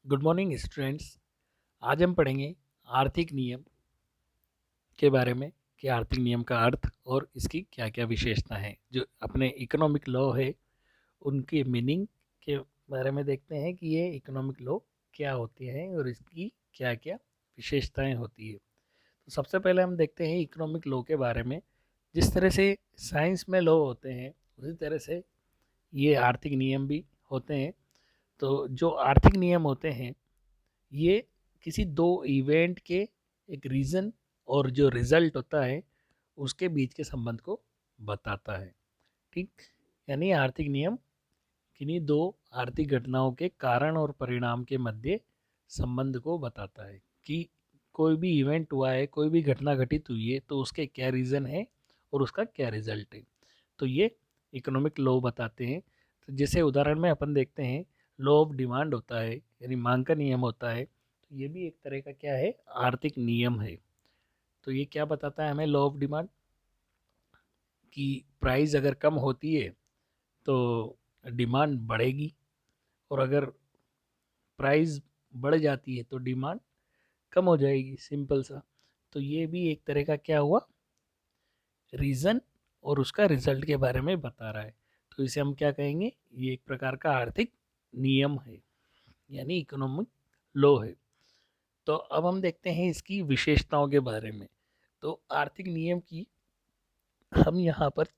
Good morning students. आज हम पढ़ेंगे आर्थिक नियम के बारे में कि आर्थिक नियम का अर्थ और इसकी क्या क्या विशेषता है। जो अपने इकोनॉमिक लॉ है उनके मीनिंग के बारे में देखते हैं कि ये इकोनॉमिक लॉ क्या होती है और इसकी क्या क्या विशेषताएं होती है। तो सबसे पहले हम देखते हैं इकोनॉमिक लॉ के बारे में। जिस तरह से साइंस में लॉ होते हैं उसी तरह से ये आर्थिक नियम भी होते हैं। तो जो आर्थिक नियम होते हैं ये किसी दो इवेंट के एक रीज़न और जो रिज़ल्ट होता है उसके बीच के संबंध को बताता है। ठीक, यानी आर्थिक नियम किन्हीं दो आर्थिक घटनाओं के कारण और परिणाम के मध्य संबंध को बताता है कि कोई भी इवेंट हुआ है, कोई भी घटना घटित हुई है तो उसके क्या रीज़न है और उसका क्या रिजल्ट है। तो ये इकोनॉमिक लॉ बताते हैं। तो जैसे उदाहरण में अपन देखते हैं लॉ ऑफ डिमांड होता है, यानी मांग का नियम होता है। तो ये भी एक तरह का क्या है, आर्थिक नियम है। तो ये क्या बताता है हमें लॉ ऑफ डिमांड, कि प्राइस अगर कम होती है तो डिमांड बढ़ेगी, और अगर प्राइस बढ़ जाती है तो डिमांड कम हो जाएगी, सिंपल सा। तो ये भी एक तरह का क्या हुआ, रीज़न और उसका रिजल्ट के बारे में बता रहा है। तो इसे हम क्या कहेंगे, ये एक प्रकार का आर्थिक नियम है, यानी इकोनॉमिक लॉ है। तो अब हम देखते हैं इसकी विशेषताओं के बारे में। तो आर्थिक नियम की हम यहाँ पर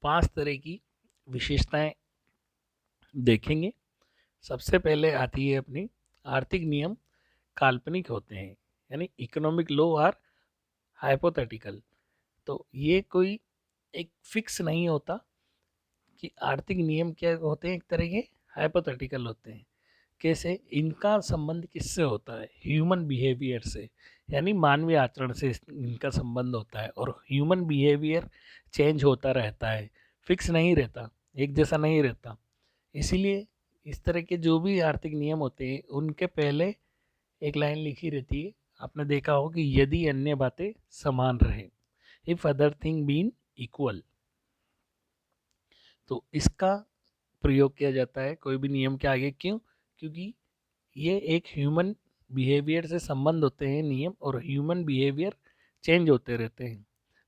5 तरह की विशेषताएं देखेंगे। सबसे पहले आती है अपनी, आर्थिक नियम काल्पनिक होते हैं, यानी इकोनॉमिक लॉ आर हाइपोथेटिकल। तो ये कोई एक फिक्स नहीं होता कि आर्थिक नियम क्या होते हैं, एक तरह के हाइपोथेटिकल होते हैं। कैसे, इनका संबंध किससे होता है, ह्यूमन बिहेवियर से, यानी मानवीय आचरण से इनका संबंध होता है। और ह्यूमन बिहेवियर चेंज होता रहता है, फिक्स नहीं रहता, एक जैसा नहीं रहता। इसीलिए इस तरह के जो भी आर्थिक नियम होते हैं उनके पहले एक लाइन लिखी रहती है, आपने देखा हो कि यदि अन्य बातें समान रहे, if other thing been equal. तो इसका प्रयोग किया जाता है कोई भी नियम के आगे। क्यों? क्योंकि ये एक ह्यूमन बिहेवियर से संबंध होते हैं नियम, और ह्यूमन बिहेवियर चेंज होते रहते हैं।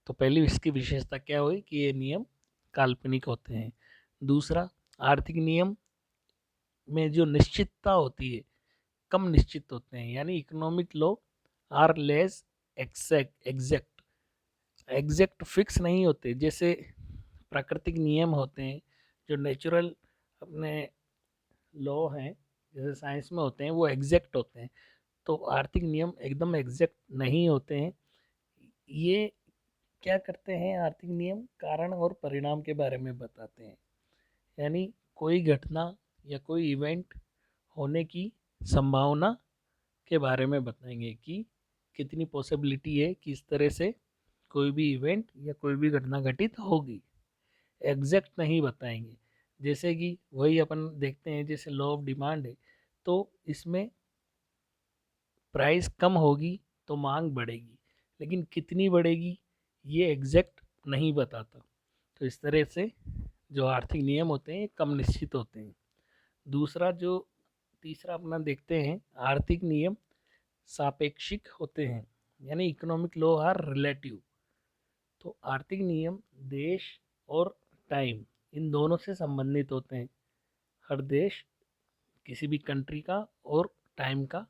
तो पहली इसकी विशेषता क्या हुई कि ये नियम काल्पनिक होते हैं। दूसरा, आर्थिक नियम में जो निश्चितता होती है कम निश्चित होते हैं, यानी economic law are less exact exact fix नहीं होते। जैसे प्राकृतिक नियम होते हैं, जो नेचुरल अपने लॉ हैं, जैसे साइंस में होते हैं, वो एग्जैक्ट होते हैं। तो आर्थिक नियम एकदम एग्जैक्ट नहीं होते हैं। ये क्या करते हैं, आर्थिक नियम कारण और परिणाम के बारे में बताते हैं, यानी कोई घटना या कोई इवेंट होने की संभावना के बारे में बताएंगे कि कितनी पॉसिबिलिटी है कि इस तरह से कोई भी इवेंट या कोई भी घटना घटित होगी। एग्जैक्ट नहीं बताएंगे। जैसे कि वही अपन देखते हैं, जैसे लॉ ऑफ डिमांड है, तो इसमें प्राइस कम होगी तो मांग बढ़ेगी, लेकिन कितनी बढ़ेगी ये एग्जैक्ट नहीं बताता। तो इस तरह से जो आर्थिक नियम होते हैं कम निश्चित होते हैं। दूसरा, जो तीसरा अपना देखते हैं, आर्थिक नियम सापेक्षिक होते हैं, यानी इकोनॉमिक लॉ आर रिलेटिव। तो आर्थिक नियम देश और टाइम इन दोनों से संबंधित होते हैं। हर देश, किसी भी कंट्री का और टाइम का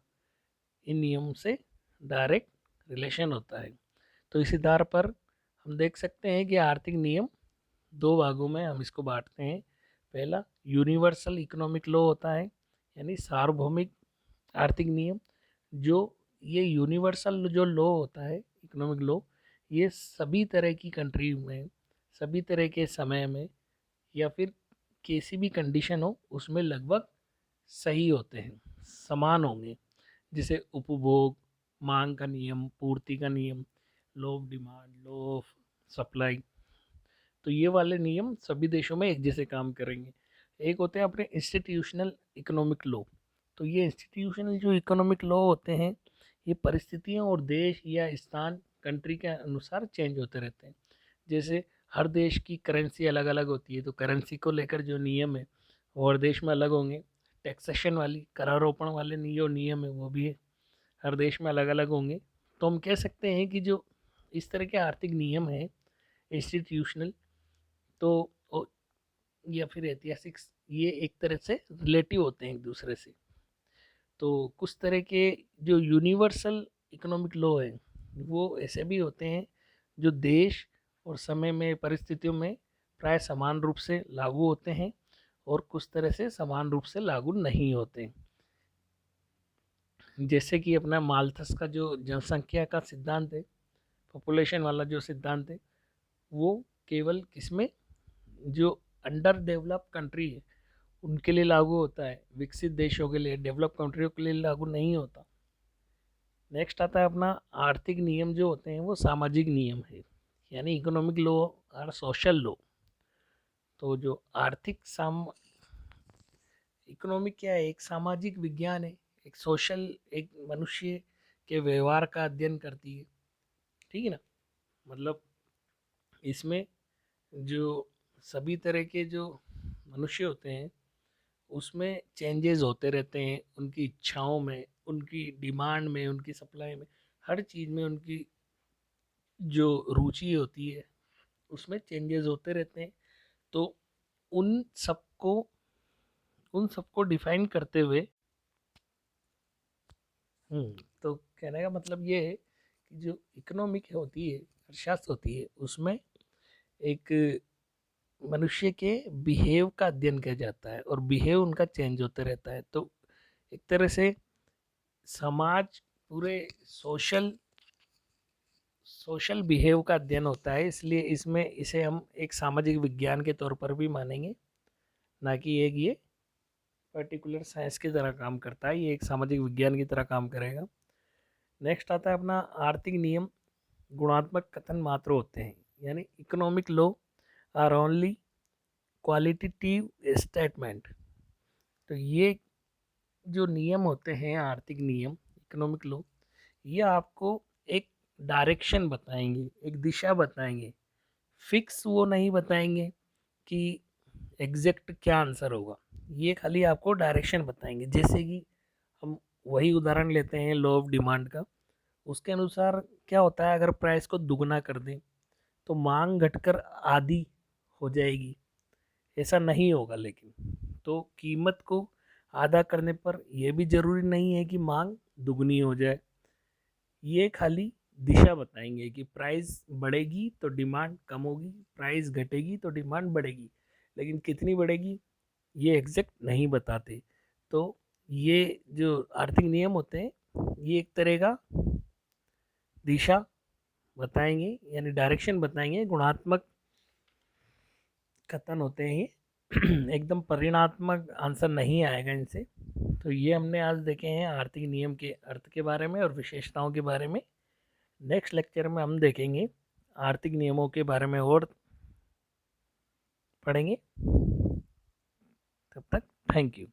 इन नियम से डायरेक्ट रिलेशन होता है। तो इस आधार पर हम देख सकते हैं कि आर्थिक नियम दो भागों में हम इसको बांटते हैं। पहला यूनिवर्सल इकोनॉमिक लॉ होता है, यानी सार्वभौमिक आर्थिक नियम। जो ये यूनिवर्सल जो लॉ होता है, इकोनॉमिक लॉ, ये सभी तरह की कंट्री में, सभी तरह के समय में या फिर किसी भी कंडीशन हो उसमें लगभग सही होते हैं, समान होंगे। जैसे उपभोग, मांग का नियम, पूर्ति का नियम, law of demand, law of supply. तो ये वाले नियम सभी देशों में एक जैसे काम करेंगे। एक होते हैं अपने इंस्टीट्यूशनल इकोनॉमिक लॉ। तो ये इंस्टीट्यूशनल जो इकोनॉमिक लॉ होते हैं ये परिस्थितियों और देश या स्थान, कंट्री के अनुसार चेंज होते रहते हैं। जैसे हर देश की करेंसी अलग अलग होती है, तो करेंसी को लेकर जो नियम है वो हर देश में अलग होंगे। टैक्सेशन वाली, करारोपण वाले जो नियम है वो भी है, हर देश में अलग अलग होंगे। तो हम कह सकते हैं कि जो इस तरह के आर्थिक नियम हैं इंस्टीट्यूशनल, तो या फिर ऐतिहासिक, ये एक तरह से रिलेटिव होते हैं एक दूसरे से। तो कुछ तरह के जो यूनिवर्सल इकोनॉमिक लॉ है वो ऐसे भी होते हैं जो देश और समय में, परिस्थितियों में प्राय समान रूप से लागू होते हैं, और कुछ तरह से समान रूप से लागू नहीं होते। जैसे कि अपना माल्थस का जो जनसंख्या का सिद्धांत है, पॉपुलेशन वाला जो सिद्धांत है, वो केवल किसमें, जो अंडर डेवलप कंट्री है उनके लिए लागू होता है, विकसित देशों के लिए, डेवलप कंट्रियों के लिए लागू नहीं होता। नेक्स्ट आता है अपना आर्थिक नियम जो होते हैं वो सामाजिक नियम है, यानी इकोनॉमिक लॉ और सोशल लॉ। तो जो आर्थिक इकोनॉमिक क्या है, एक सामाजिक विज्ञान है, एक सोशल, एक मनुष्य के व्यवहार का अध्ययन करती है, ठीक है ना। मतलब इसमें जो सभी तरह के जो मनुष्य होते हैं उसमें चेंजेस होते रहते हैं, उनकी इच्छाओं में, उनकी डिमांड में, उनकी सप्लाई में, हर चीज़ में उनकी जो रुचि होती है उसमें चेंजेस होते रहते हैं। तो उन सबको उन सबको डिफाइन करते हुए तो कहने का मतलब ये है कि जो इकोनॉमिक होती है, अर्थशास्त्र होती है, उसमें एक मनुष्य के बिहेव का अध्ययन किया जाता है और बिहेव उनका चेंज होते रहता है। तो एक तरह से समाज, पूरे सोशल बिहेव का अध्ययन होता है, इसलिए इसमें इसे हम एक सामाजिक विज्ञान के तौर पर भी मानेंगे, ना कि एक ये पर्टिकुलर साइंस की तरह काम करता है, ये एक सामाजिक विज्ञान की तरह काम करेगा। नेक्स्ट आता है अपना आर्थिक नियम गुणात्मक कथन मात्र होते हैं, यानी economic law are only qualitative statement. तो ये जो नियम होते हैं, आर्थिक नियम, इकोनॉमिक लॉ, ये आपको एक डायरेक्शन बताएंगे, एक दिशा बताएंगे, फिक्स वो नहीं बताएंगे कि एग्जैक्ट क्या आंसर होगा, ये खाली आपको डायरेक्शन बताएंगे। जैसे कि हम वही उदाहरण लेते हैं लॉ ऑफ डिमांड का, उसके अनुसार क्या होता है, अगर प्राइस को दुगना कर दें तो मांग घटकर आधी हो जाएगी, ऐसा नहीं होगा। लेकिन तो कीमत को आधा करने पर यह भी ज़रूरी नहीं है कि मांग दुगनी हो जाए। ये खाली दिशा बताएंगे कि प्राइस बढ़ेगी तो डिमांड कम होगी, प्राइस घटेगी तो डिमांड बढ़ेगी, लेकिन कितनी बढ़ेगी ये एग्जैक्ट नहीं बताते। तो ये जो आर्थिक नियम होते हैं ये एक तरह का दिशा बताएंगे, यानी डायरेक्शन बताएंगे, गुणात्मक कथन होते हैं ये एकदम परिणात्मक आंसर नहीं आएगा इनसे। तो ये हमने आज देखे हैं आर्थिक नियम के अर्थ के बारे में और विशेषताओं के बारे में। नेक्स्ट लेक्चर में हम देखेंगे आर्थिक नियमों के बारे में और पढ़ेंगे। तब तक थैंक यू।